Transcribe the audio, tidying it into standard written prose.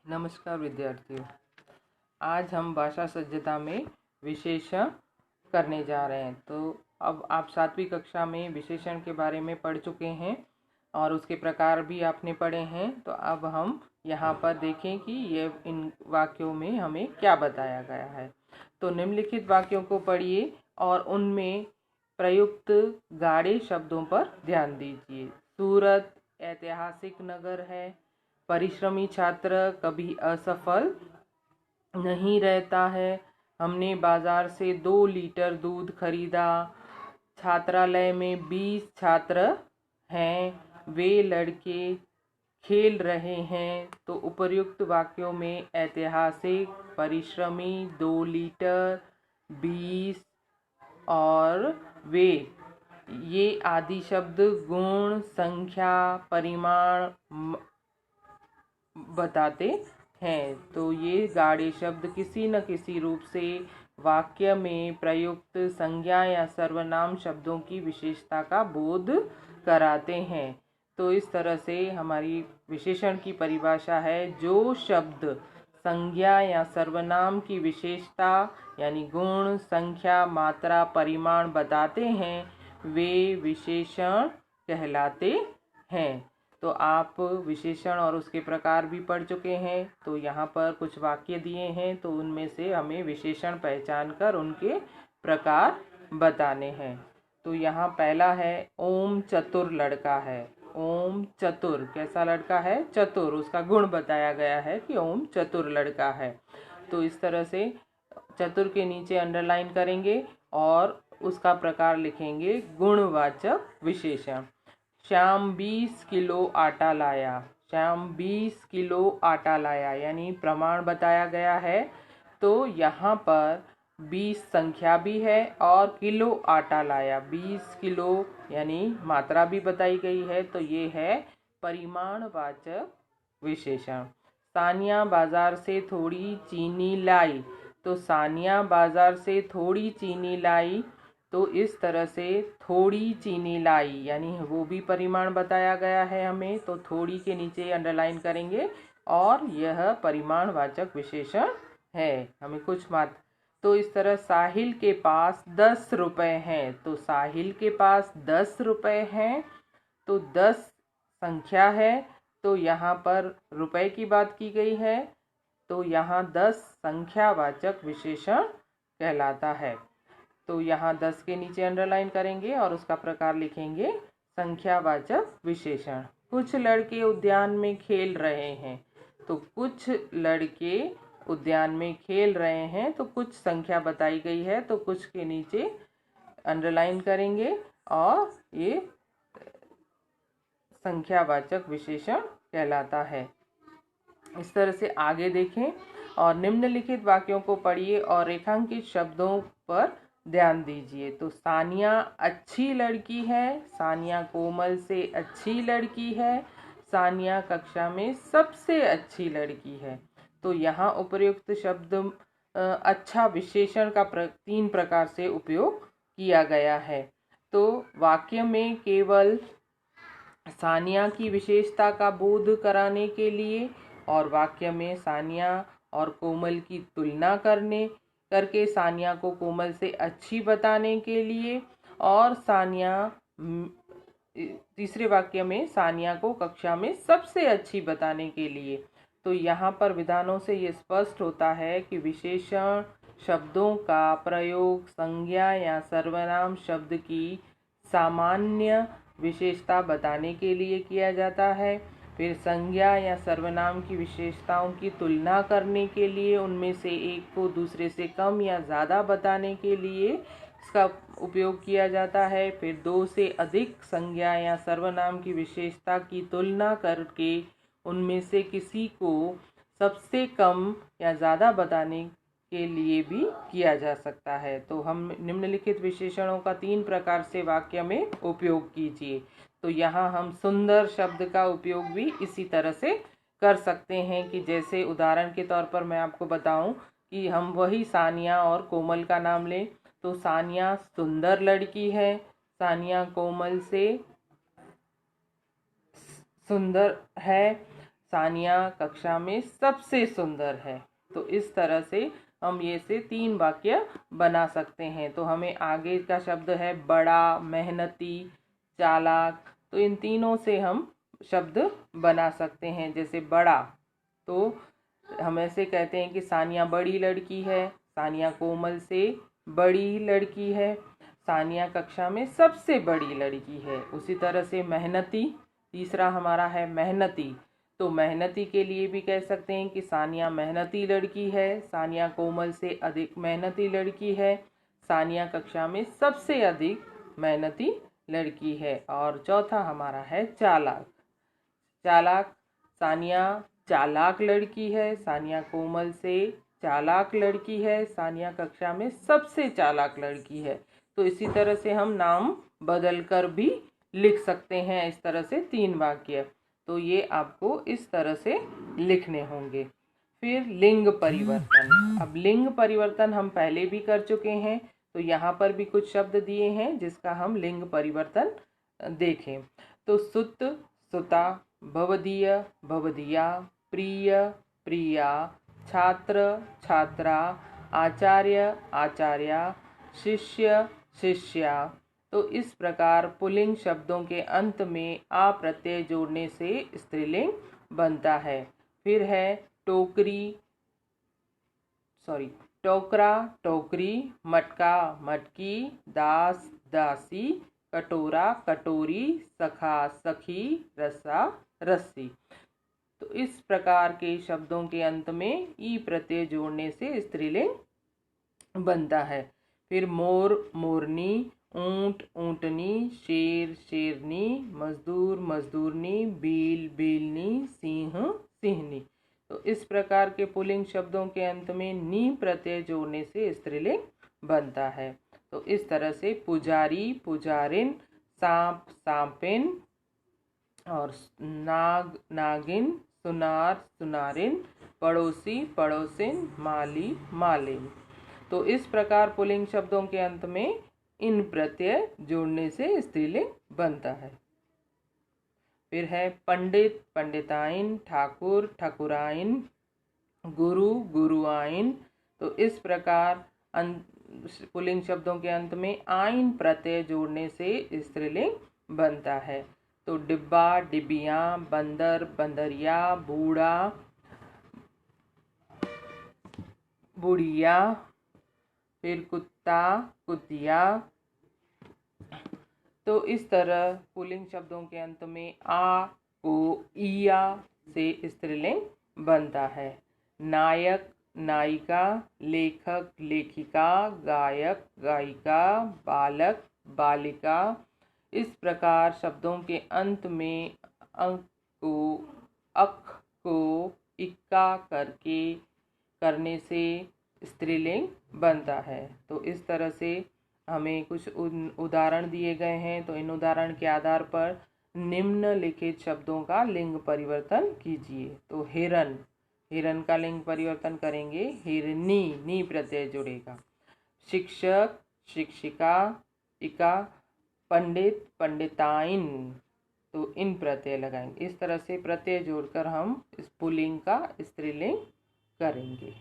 नमस्कार विद्यार्थियों। आज हम भाषा सज्जता में विशेषण करने जा रहे हैं। तो अब आप 7वीं कक्षा में विशेषण के बारे में पढ़ चुके हैं और उसके प्रकार भी आपने पढ़े हैं। तो अब हम यहाँ पर देखें कि ये इन वाक्यों में हमें क्या बताया गया है। तो निम्नलिखित वाक्यों को पढ़िए और उनमें प्रयुक्त गाढ़े शब्दों पर ध्यान दीजिए। सूरत ऐतिहासिक नगर है। परिश्रमी छात्र कभी असफल नहीं रहता है। हमने बाजार से 2 लीटर दूध खरीदा। छात्रालय में 20 छात्र हैं। वे लड़के खेल रहे हैं। तो उपर्युक्त वाक्यों में ऐतिहासिक, परिश्रमी, 2 लीटर, 20 और वे ये आदि शब्द गुण, संख्या, परिमाण बताते हैं। तो ये गाढ़े शब्द किसी न किसी रूप से वाक्य में प्रयुक्त संज्ञा या सर्वनाम शब्दों की विशेषता का बोध कराते हैं। तो इस तरह से हमारी विशेषण की परिभाषा है, जो शब्द संज्ञा या सर्वनाम की विशेषता यानी गुण, संख्या, मात्रा, परिमाण बताते हैं, वे विशेषण कहलाते हैं। तो आप विशेषण और उसके प्रकार भी पढ़ चुके हैं। तो यहाँ पर कुछ वाक्य दिए हैं, तो उनमें से हमें विशेषण पहचान कर उनके प्रकार बताने हैं। तो यहाँ पहला है, ओम चतुर लड़का है। ओम चतुर कैसा लड़का है? चतुर। उसका गुण बताया गया है कि ओम चतुर लड़का है। तो इस तरह से चतुर के नीचे अंडरलाइन करेंगे और उसका प्रकार लिखेंगे गुणवाचक विशेषण। श्याम 20 किलो आटा लाया। श्याम 20 किलो आटा लाया यानी प्रमाण बताया गया है। तो यहाँ पर 20 संख्या भी है और किलो आटा लाया, 20 किलो यानी मात्रा भी बताई गई है। तो ये है परिमाणवाचक विशेषण। सानिया बाजार से थोड़ी चीनी लाई। तो सानिया बाजार से थोड़ी चीनी लाई। तो इस तरह से थोड़ी चीनी लाई यानी वो भी परिमाण बताया गया है हमें। तो थोड़ी के नीचे अंडरलाइन करेंगे और यह परिमाणवाचक विशेषण है। हमें कुछ मात्रा। तो इस तरह साहिल के पास 10 रुपए हैं। तो साहिल के पास 10 रुपए हैं। तो 10 संख्या है। तो यहाँ पर रुपए की बात की गई है। तो यहाँ 10 संख्यावाचक विशेषण कहलाता है। तो यहाँ 10 के नीचे अंडरलाइन करेंगे और उसका प्रकार लिखेंगे संख्यावाचक विशेषण। कुछ लड़के उद्यान में खेल रहे हैं। तो कुछ लड़के उद्यान में खेल रहे हैं। तो कुछ संख्या बताई गई है, तो कुछ के नीचे अंडरलाइन करेंगे और ये संख्यावाचक विशेषण कहलाता है। इस तरह से आगे देखें और निम्नलिखित वाक्यों को पढ़िए और रेखांकित शब्दों पर ध्यान दीजिए। तो सानिया अच्छी लड़की है। सानिया कोमल से अच्छी लड़की है। सानिया कक्षा में सबसे अच्छी लड़की है। तो यहाँ उपर्युक्त शब्द अच्छा विशेषण का 3 प्रकार से उपयोग किया गया है। तो वाक्य में केवल सानिया की विशेषता का बोध कराने के लिए और वाक्य में सानिया और कोमल की तुलना करके सानिया को कोमल से अच्छी बताने के लिए और तीसरे वाक्य में सानिया को कक्षा में सबसे अच्छी बताने के लिए। तो यहाँ पर विधानों से ये स्पष्ट होता है कि विशेषण शब्दों का प्रयोग संज्ञा या सर्वनाम शब्द की सामान्य विशेषता बताने के लिए किया जाता है। फिर संज्ञा या सर्वनाम की विशेषताओं की तुलना करने के लिए, उनमें से एक को दूसरे से कम या ज़्यादा बताने के लिए इसका उपयोग किया जाता है। फिर 2 से अधिक संज्ञा या सर्वनाम की विशेषता की तुलना करके उनमें से किसी को सबसे कम या ज़्यादा बताने के लिए भी किया जा सकता है। तो हम निम्नलिखित विशेषणों का 3 प्रकार से वाक्य में उपयोग कीजिए। तो यहाँ हम सुंदर शब्द का उपयोग भी इसी तरह से कर सकते हैं कि जैसे उदाहरण के तौर पर मैं आपको बताऊं कि हम वही सानिया और कोमल का नाम लें। तो सानिया सुंदर लड़की है। सानिया कोमल से सुंदर है। सानिया कक्षा में सबसे सुंदर है। तो इस तरह से हम ये से 3 वाक्य बना सकते हैं। तो हमें आगे का शब्द है बड़ा, मेहनती, चालाक। तो इन तीनों से हम शब्द बना सकते हैं। जैसे बड़ा, तो हम ऐसे कहते हैं कि सानिया बड़ी लड़की है, सानिया कोमल से बड़ी लड़की है, सानिया कक्षा में सबसे बड़ी लड़की है। उसी तरह से मेहनती, तीसरा हमारा है मेहनती। तो मेहनती के लिए भी कह सकते हैं कि सानिया मेहनती लड़की है, सानिया कोमल से अधिक मेहनती लड़की है, सानिया कक्षा में सबसे अधिक मेहनती लड़की है। और चौथा हमारा है चालाक। चालाक, सानिया चालाक लड़की है, सानिया कोमल से चालाक लड़की है, सानिया कक्षा में सबसे चालाक लड़की है। तो इसी तरह से हम नाम बदल कर भी लिख सकते हैं। इस तरह से 3 वाक्य। तो ये आपको इस तरह से लिखने होंगे। फिर लिंग परिवर्तन। अब लिंग परिवर्तन हम पहले भी कर चुके हैं। तो यहाँ पर भी कुछ शब्द दिए हैं जिसका हम लिंग परिवर्तन देखें। तो सुत, सुता, भवदीय, भवदीया, प्रिय, प्रिया, छात्र, छात्रा, आचार्य, आचार्या, शिष्य, शिष्या। तो इस प्रकार पुल्लिंग शब्दों के अंत में आ प्रत्यय जोड़ने से स्त्रीलिंग बनता है। फिर है टोकरी, टोकरा, टोकरी, मटका, मटकी, दास, दासी, कटोरा, कटोरी, सखा, सखी, रस्सा, रस्सी। तो इस प्रकार के शब्दों के अंत में ई प्रत्यय जोड़ने से स्त्रीलिंग बनता है। फिर मोर, मोरनी, ऊंट, ऊंटनी, शेर, शेरनी, मजदूर, मजदूरनी, बील, बीलनी, सिंह, सिंहनी। तो इस प्रकार के पुल्लिंग शब्दों के अंत में नी प्रत्यय जोड़ने से स्त्रीलिंग बनता है। तो इस तरह से पुजारी, पुजारिन, सांप, सांपिन, और नाग, नागिन, सुनार, सुनारिन, पड़ोसी, पड़ोसिन, माली, मालिन। तो इस प्रकार पुल्लिंग शब्दों के अंत में इन प्रत्यय जोड़ने से स्त्रीलिंग बनता है। फिर है पंडित, पंडिताइन, ठाकुर, ठाकुराइन, गुरु, गुरुआइन। तो इस प्रकार पुल्लिंग शब्दों के अंत में आइन प्रत्यय जोड़ने से स्त्रीलिंग बनता है। तो डिब्बा, डिबिया, बंदर, बंदरिया, बूढ़ा, बुढ़िया। फिर कुत्ता, कुतिया। तो इस तरह पुल्लिंग शब्दों के अंत में आ को इया से स्त्रीलिंग बनता है। नायक, नायिका, लेखक, लेखिका, गायक, गायिका, बालक, बालिका। इस प्रकार शब्दों के अंत में अंक को, अक को इक्का करने से स्त्रीलिंग बनता है। तो इस तरह से हमें कुछ उदाहरण दिए गए हैं। तो इन उदाहरण के आधार पर निम्नलिखित शब्दों का लिंग परिवर्तन कीजिए। तो हिरन, हिरन का लिंग परिवर्तन करेंगे, हिरनी, नी प्रत्यय जुड़ेगा। शिक्षक, शिक्षिका, इका। पंडित, पंडिताइन, तो इन प्रत्यय लगाएंगे। इस तरह से प्रत्यय जोड़कर हम इस पुल्लिंग का स्त्रीलिंग करेंगे।